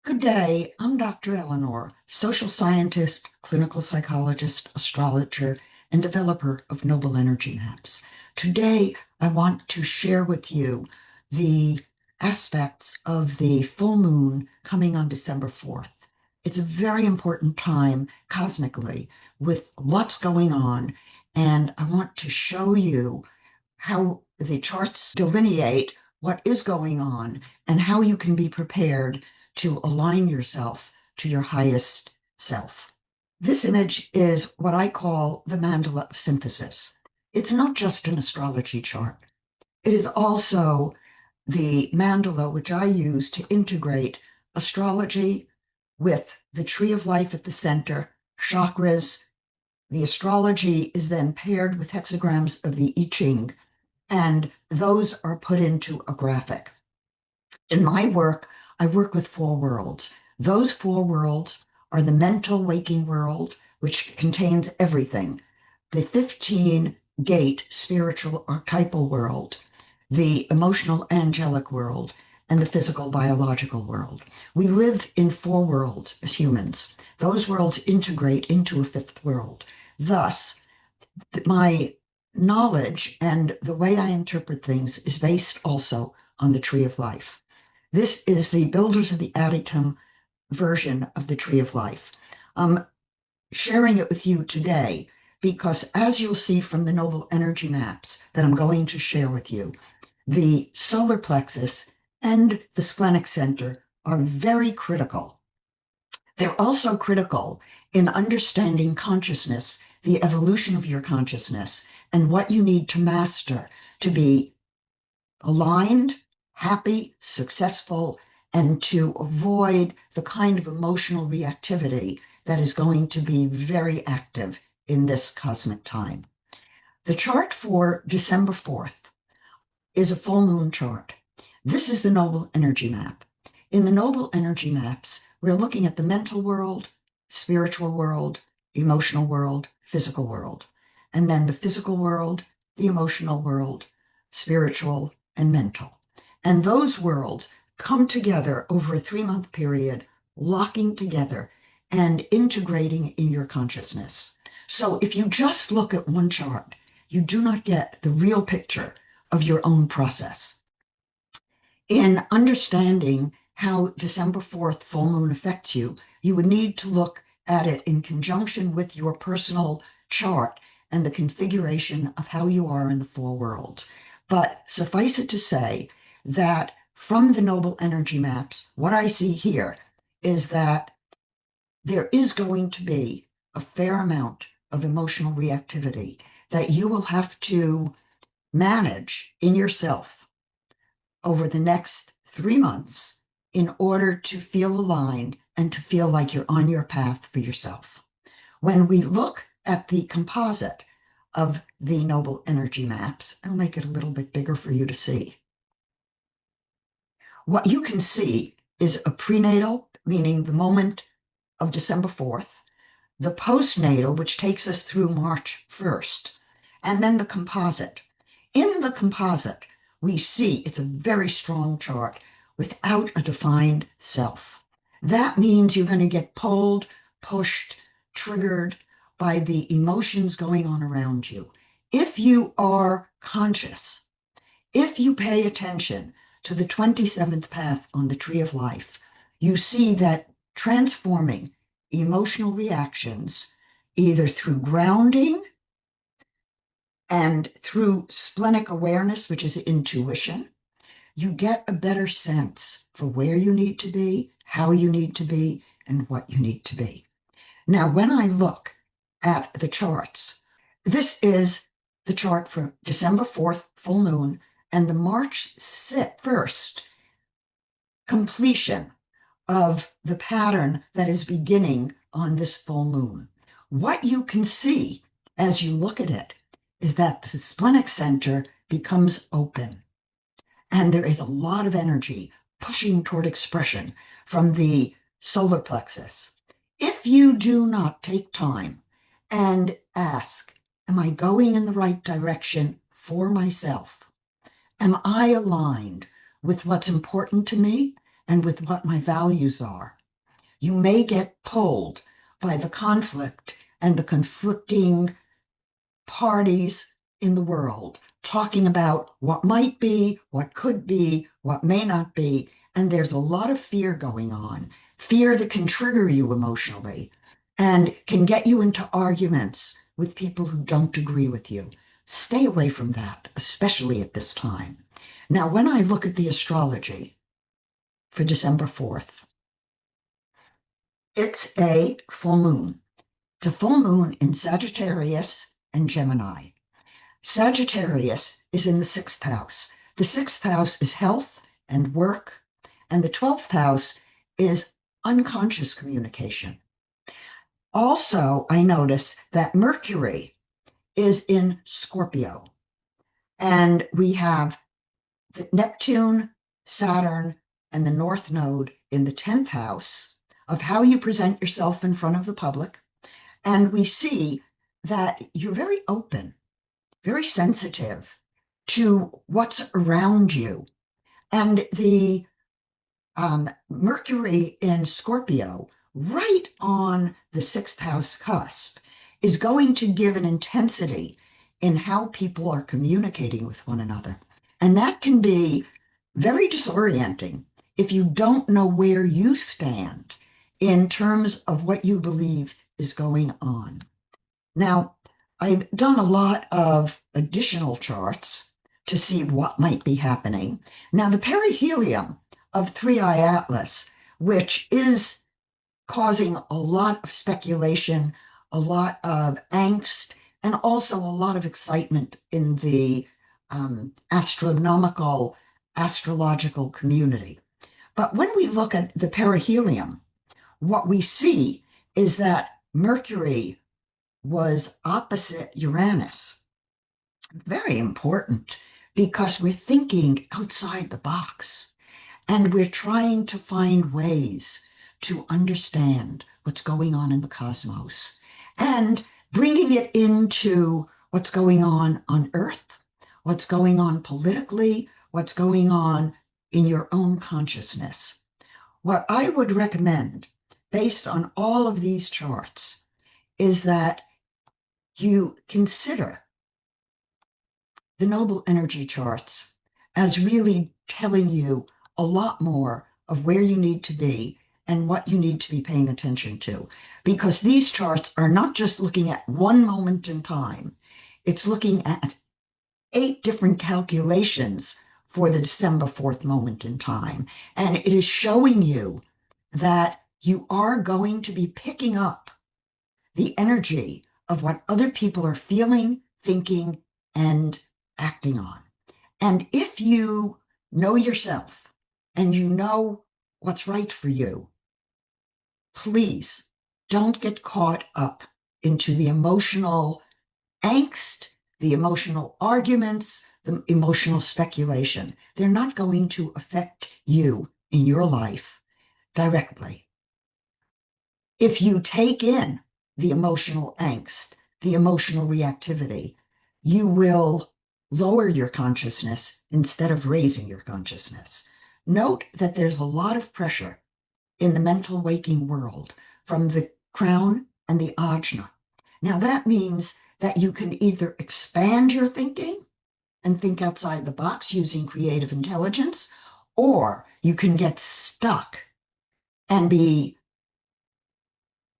Good day. I'm Dr. Eleanor, social scientist, clinical psychologist, astrologer, and developer of Noble Energy Maps. Today, I want to share with you the aspects of the full moon coming on December 4th. It's a very important time cosmically with lots going on, and I want to show you how the charts delineate what is going on and how you can be prepared to align yourself to your highest self. This image is what I call the mandala of synthesis. It's not just an astrology chart. It is also the mandala which I use to integrate astrology with the tree of life at the center, chakras. The astrology is then paired with hexagrams of the I Ching, and those are put into a graphic. In my work, I work with four worlds. Those four worlds are the mental waking world, which contains everything, the 15 gate spiritual archetypal world, the emotional angelic world, and the physical biological world. We live in four worlds as humans. Those worlds integrate into a fifth world. Thus, my knowledge and the way I interpret things is based also on the tree of life. This is the Builders of the Adytum version of the tree of life. I'm sharing it with you today because, as you'll see from the Noble Energy Maps that I'm going to share with you, the solar plexus and the splenic center are very critical. They're also critical in understanding consciousness, the evolution of your consciousness, and what you need to master to be aligned, happy, successful, and to avoid the kind of emotional reactivity that is going to be very active in this cosmic time. The chart for December 4th is a full moon chart. This is the Noble Energy Map. In the Noble Energy Maps, we're looking at the mental world, spiritual world, emotional world, physical world, and then the physical world, the emotional world, spiritual, and mental. And those worlds come together over a 3-month period, locking together and integrating in your consciousness. So if you just look at one chart, you do not get the real picture of your own process. In understanding how December 4th full moon affects you, you would need to look at it in conjunction with your personal chart and the configuration of how you are in the four worlds. But suffice it to say that from the Noble Energy Maps, what I see here is that there is going to be a fair amount of emotional reactivity that you will have to manage in yourself over the next 3 months in order to feel aligned and to feel like you're on your path for yourself. When we look at the composite of the Noble Energy Maps, I'll make it a little bit bigger for you to see. What you can see is a prenatal, meaning the moment of December 4th, the postnatal, which takes us through March 1st, and then the composite. In the composite, we see it's a very strong chart without a defined self. That means you're going to get pulled, pushed, triggered by the emotions going on around you. If you are conscious, if you pay attention to the 27th path on the tree of life, you see that transforming emotional reactions, either through grounding and through splenic awareness, which is intuition, you get a better sense for where you need to be, how you need to be, and what you need to be. Now, when I look at the charts, this is the chart for December 4th, full moon, and the March 1st completion of the pattern that is beginning on this full moon. What you can see as you look at it is that the splenic center becomes open, and there is a lot of energy pushing toward expression from the solar plexus. If you do not take time and ask, am I going in the right direction for myself? Am I aligned with what's important to me and with what my values are? You may get pulled by the conflict and the conflicting parties in the world talking about what might be, what could be, what may not be. And there's a lot of fear going on, fear that can trigger you emotionally and can get you into arguments with people who don't agree with you. Stay away from that, especially at this time. Now, when I look at the astrology for December 4th, it's a full moon. It's a full moon in Sagittarius and Gemini. Sagittarius is in the sixth house. The sixth house is health and work, and the 12th house is unconscious communication. Also, I notice that Mercury is in Scorpio, and we have the Neptune, Saturn, and the North Node in the 10th house of how you present yourself in front of the public. And we see that you're very open, very sensitive to what's around you. And the Mercury in Scorpio, right on the sixth house cusp, is going to give an intensity in how people are communicating with one another. And that can be very disorienting if you don't know where you stand in terms of what you believe is going on. Now, I've done a lot of additional charts to see what might be happening. Now, the perihelion of Three Eye Atlas, which is causing a lot of speculation, a lot of angst, and also a lot of excitement in the astrological community. But when we look at the perihelion, what we see is that Mercury was opposite Uranus. Very important because we're thinking outside the box and we're trying to find ways to understand what's going on in the cosmos and bringing it into what's going on Earth, what's going on politically, what's going on in your own consciousness. What I would recommend, based on all of these charts, is that you consider the noble energy charts as really telling you a lot more of where you need to be and what you need to be paying attention to. Because these charts are not just looking at one moment in time, it's looking at 8 different calculations for the December 4th moment in time. And it is showing you that you are going to be picking up the energy of what other people are feeling, thinking, and acting on. And if you know yourself and you know what's right for you, please don't get caught up into the emotional angst, the emotional arguments, the emotional speculation. They're not going to affect you in your life directly. If you take in the emotional angst, the emotional reactivity, you will lower your consciousness instead of raising your consciousness. Note that there's a lot of pressure in the mental waking world from the crown and the ajna. Now that means that you can either expand your thinking and think outside the box using creative intelligence, or you can get stuck and be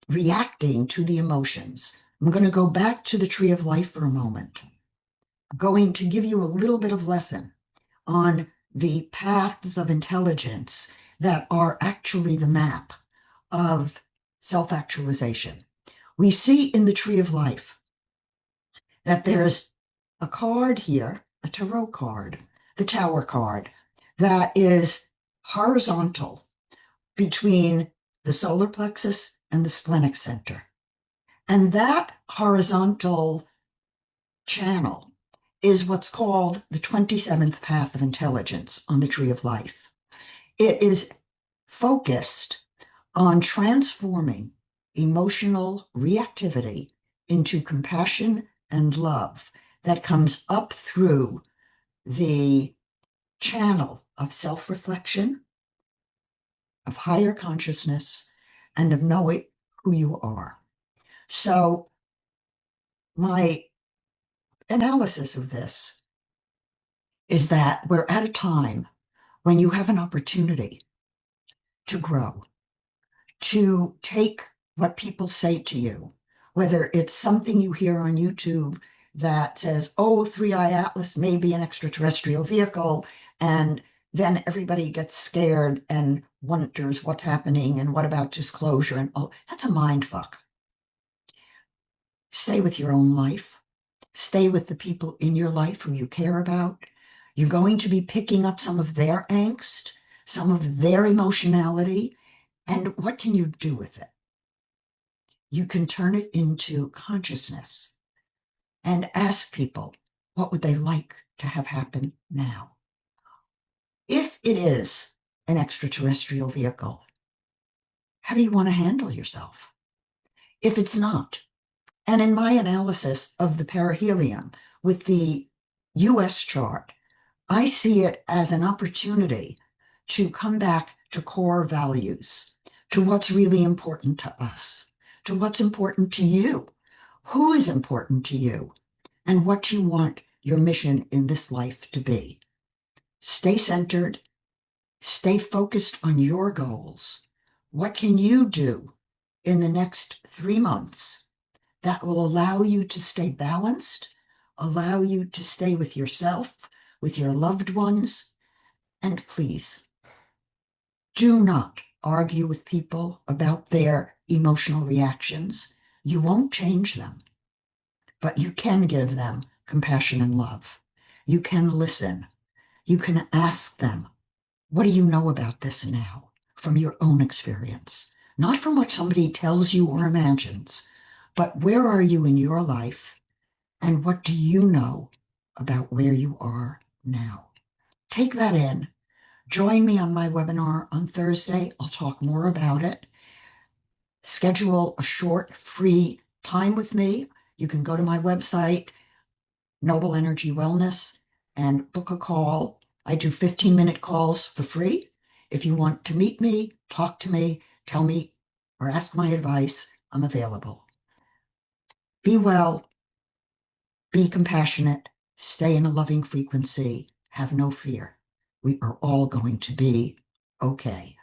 reacting to the emotions. I'm going to go back to the tree of life for a moment. I'm going to give you a little bit of lesson on the paths of intelligence that are actually the map of self-actualization. We see in the tree of life that there's a card here, a tarot card, the Tower card, that is horizontal between the solar plexus and the splenic center. And that horizontal channel is what's called the 27th path of intelligence on the tree of life. It is focused on transforming emotional reactivity into compassion and love that comes up through the channel of self-reflection, of higher consciousness, and of knowing who you are. So my analysis of this is that we're at a time when you have an opportunity to grow, to take what people say to you, whether it's something you hear on YouTube that says, oh, Three-Eye Atlas may be an extraterrestrial vehicle, and then everybody gets scared and wonders what's happening and what about disclosure and all. That's a mind fuck. Stay with your own life. Stay with the people in your life who you care about. You're going to be picking up some of their angst, some of their emotionality, and what can you do with it? You can turn it into consciousness and ask people, what would they like to have happen now? If it is an extraterrestrial vehicle, how do you want to handle yourself? If it's not, and in my analysis of the perihelion with the US chart, I see it as an opportunity to come back to core values, to what's really important to us, to what's important to you, who is important to you, and what you want your mission in this life to be. Stay centered, stay focused on your goals. What can you do in the next 3 months that will allow you to stay balanced, allow you to stay with yourself, with your loved ones? And please, do not argue with people about their emotional reactions. You won't change them, but you can give them compassion and love. You can listen. You can ask them, what do you know about this now from your own experience? Not from what somebody tells you or imagines, but where are you in your life and what do you know about where you are now? Take that in. Join me on my webinar on Thursday. I'll talk more about it. Schedule a short, free time with me. You can go to my website, Noble Energy Wellness, and book a call. I do 15-minute calls for free. If you want to meet me, talk to me, tell me, or ask my advice, I'm available. Be well, be compassionate, stay in a loving frequency, have no fear. We are all going to be okay.